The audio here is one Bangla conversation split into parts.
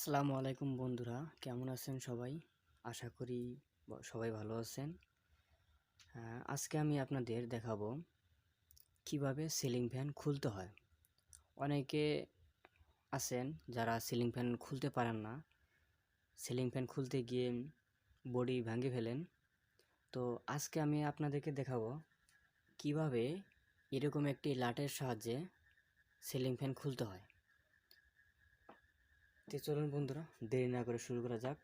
আসসালামু আলাইকুম বন্ধুরা, কেমন আছেন সবাই? আশা করি সবাই ভালো আছেন। আজকে আমি আপনাদের দেখাবো কিভাবে সিলিং ফ্যান খুলতে হয়। অনেকে আছেন যারা সিলিং ফ্যান খুলতে পারেন না, সিলিং ফ্যান খুলতে গিয়ে বডি ভেঙে ফেলেন। তো আজকে আমি আপনাদেরকে দেখাবো কিভাবে এরকম একটি লাটের সাহায্যে সিলিং ফ্যান খুলতে হয়। তো চলুন বন্ধুরা, দেরি না করে শুরু করা যাক।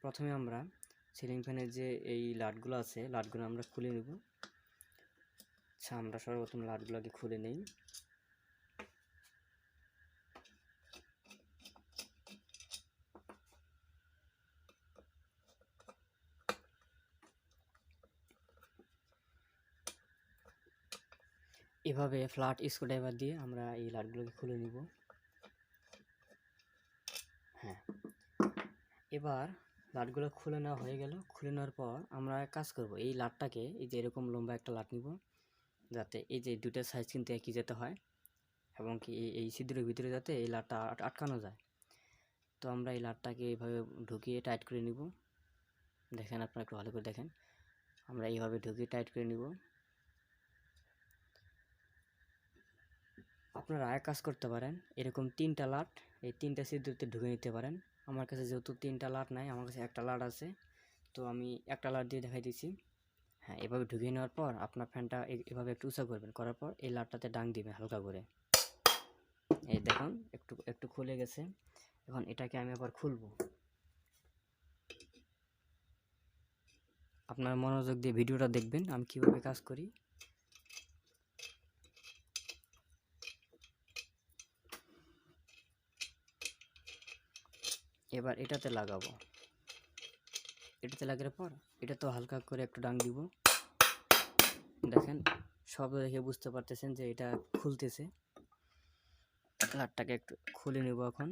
প্রথমে আমরা সিলিং ফ্যানের যে এই লাটগুলো আছে, লাটগুলো আমরা খুলে নেব। আচ্ছা, আমরা সর্বপ্রথম লাটগুলোকে খুলে নেই। এভাবে ফ্ল্যাট স্ক্রুড্রাইভার দিয়ে আমরা এই লাটগুলোকে খুলে নিব। হ্যাঁ, এবার লাটগুলো খুলে নেওয়া হয়ে গেল। খুলে নেওয়ার পর আমরা এক কাজ করব, এই লাটটাকে এই যে এরকম লম্বা একটা লাট নিব, যাতে এই যে দুটো সাইজ কিন্তু একই যেতে হয় এবং কি এই ছিদ্রের ভিতরে যাতে এই লাটটা আটকানো যায়। তো আমরা এই লাটটাকে এইভাবে ঢুকিয়ে টাইট করে নিব। দেখেন, আপনারা একটু ভালো করে দেখেন, আমরা এইভাবে ঢুকিয়ে টাইট করে নিব। আপনারা এক কাজ করতে পারেন, এরকম তিনটা লাট এই তিনটা ছিদ্রতে ঢুকে নিতে পারেন। আমার কাছে যেহেতু তিনটা লাট নাই, আমার কাছে একটা লাট আছে, তো আমি একটা লাট দিয়ে দেখাই দিচ্ছি। হ্যাঁ, এভাবে ঢুকিয়ে নেওয়ার পর আপনার ফ্যানটা এভাবে একটু উঁচা করবেন, করার পর এই লাটটাতে ডাং দিবেন হালকা করে। এই দেখুন, একটু একটু খুলে গেছে। এখন এটাকে আমি আবার খুলবো। আপনার মনোযোগ দিয়ে ভিডিওটা দেখবেন আমি কিভাবে কাজ করি। এবার এটাতে লাগাবো। এটাতে লাগানোর পর এটা তো হালকা করে একটু ডাং দিব। দেখেন, শব্দ দেখে বুঝতে পারতেছেন যে এটা খুলতেছে। লাটটাকে একটু খুলে নেব এখন।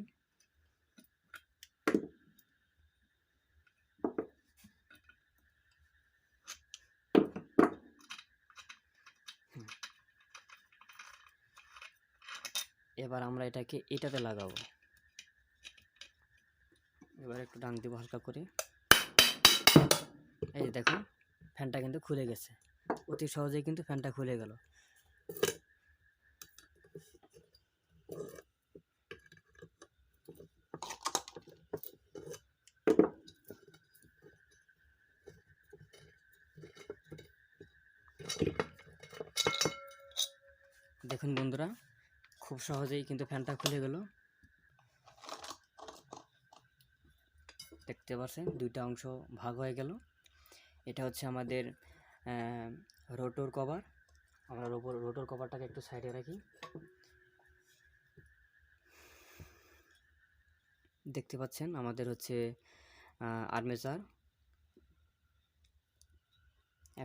এবার আমরা এটাতে লাগাবো। এবার একটু ডাং দিব হালকা করে। এই যে দেখুন, ফ্যানটা কিন্তু খুলে গেছে। অতি সহজেই কিন্তু ফ্যানটা খুলে গেল। দেখুন বন্ধুরা, খুব সহজেই কিন্তু ফ্যানটা খুলে গেল। দেখতে পাচ্ছেন দুইটা অংশ ভাগ হয়ে গেল। এটা হচ্ছে আমাদের রোটর কভার। আমরা রোটর কভারটাকে একটু সাইডে রাখি। দেখতে পাচ্ছেন আমাদের হচ্ছে আর্মেচার।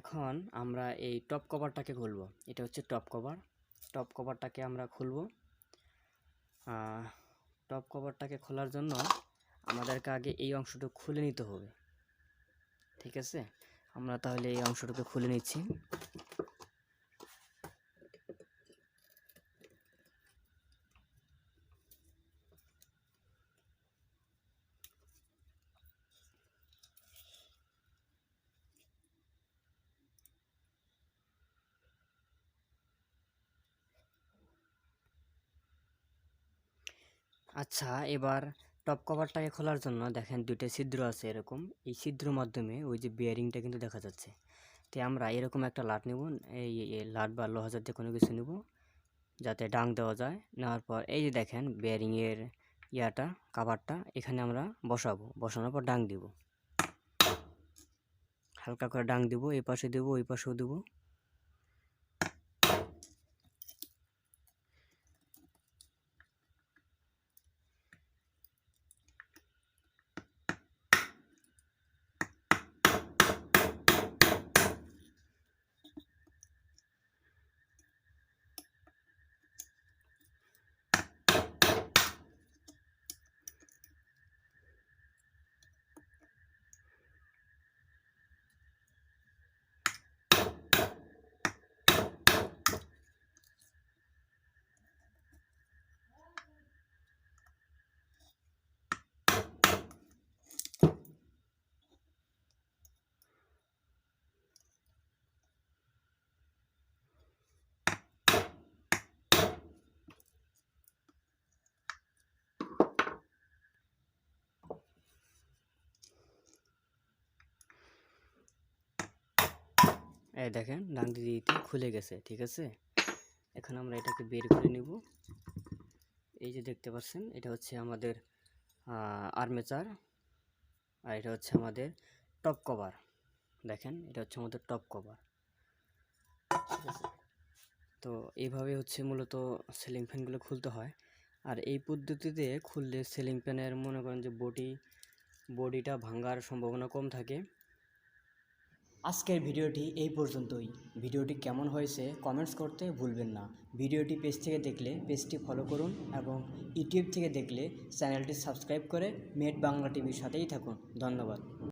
এখন আমরা এই টপ কভারটাকে খুলব। এটা হচ্ছে টপ কভার। টপ কভারটাকে আমরা খুলব। টপ কভারটাকে খোলার জন্য আমাদেরকে আগে এই অংশটুকু খুলে নিতে হবে। ঠিক আছে, আমরা তাহলে এই অংশটুকু খুলে নিচ্ছি। আচ্ছা, এবার টপ কভারটাকে খোলার জন্য দেখেন দুইটা ছিদ্র আছে এরকম। এই ছিদ্রের মাধ্যমে ওই যে বিয়ারিংটা কিন্তু দেখা যাচ্ছে। তো আমরা এরকম একটা লাট নেব, এই লাট বা লোহা জাতীয় কোনো কিছু নেব যাতে ডাং দেওয়া যায়। নেওয়ার পর এই যে দেখেন বিয়ারিংয়ের কাভারটা এখানে আমরা বসাবো। বসানোর পর ডাং দিব, হালকা করে ডাং দিব। এই পাশে দেবো, ওই পাশেও দেবো। এই দেখেন ডান দিকে খুলে গেছে, ঠিক আছে। এখন আমরা এটাকে বের করে নিব। এই যে দেখতে পাচ্ছেন এটা হচ্ছে আমাদের আর্মেচার, আর এটা হচ্ছে আমাদের টপ কভার। দেখেন এটা হচ্ছে আমাদের টপ কভার, ঠিক আছে। তো এইভাবে হচ্ছে মূলত সিলিং ফ্যানগুলো খুলতে হয়। আর এই পদ্ধতিতে খুললে সিলিং ফ্যানের মনে করেন যে বডিটা ভাঙার সম্ভাবনা কম থাকে। আজকের ভিডিওটি এই পর্যন্তই। ভিডিওটি কেমন হয়েছে কমেন্টস করতে ভুলবেন না। ভিডিওটি পেজ থেকে দেখলে পেজটি ফলো করুন এবং ইউটিউব থেকে দেখলে চ্যানেলটি সাবস্ক্রাইব করে মেট বাংলা টিভির সাথেই থাকুন। ধন্যবাদ।